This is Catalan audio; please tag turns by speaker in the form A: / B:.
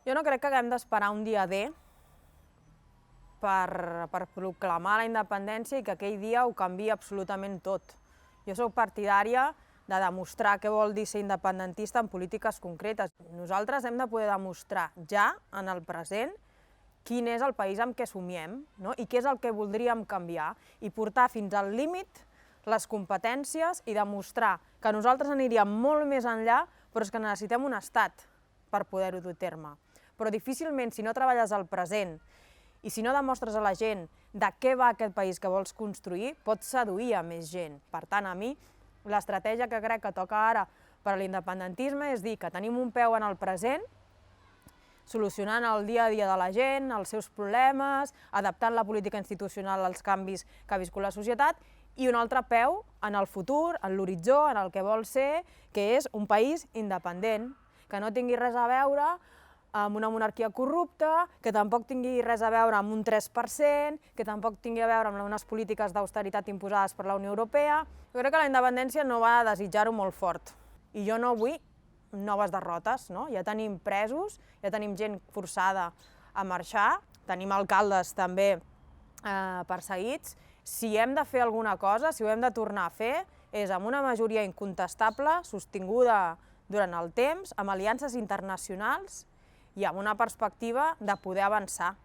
A: Jo no crec que haguem d'esperar un dia D per proclamar la independència i que aquell dia ho canviï absolutament tot. Jo soc partidària de demostrar què vol dir ser independentista en polítiques concretes. Nosaltres hem de poder demostrar ja, en el present, quin és el país amb què somiem, no? I què és el que voldríem canviar, i portar fins al límit les competències i demostrar que nosaltres aniríem molt més enllà, però és que necessitem un estat per poder-ho dur a terme. Però difícilment, si no treballes al present i si no demostres a la gent de què va aquest país que vols construir, pots seduir a més gent. Per tant, a mi, l'estratègia que crec que toca ara per a l'independentisme és dir que tenim un peu en el present, solucionant el dia a dia de la gent, els seus problemes, adaptant la política institucional als canvis que ha viscut la societat, i un altre peu en el futur, en l'horitzó, en el que vol ser, que és un país independent, que no tingui res a veure amb una monarquia corrupta, que tampoc tingui res a veure amb un 3%, que tampoc tingui a veure amb unes polítiques d'austeritat imposades per la Unió Europea. Jo crec que la independència no va desitjar-ho molt fort. I jo no vull noves derrotes, no? Ja tenim presos, ja tenim gent forçada a marxar, tenim alcaldes també perseguits. Si hem de fer alguna cosa, si ho hem de tornar a fer, és amb una majoria incontestable, sostinguda durant el temps, amb aliances internacionals i amb una perspectiva de poder avançar.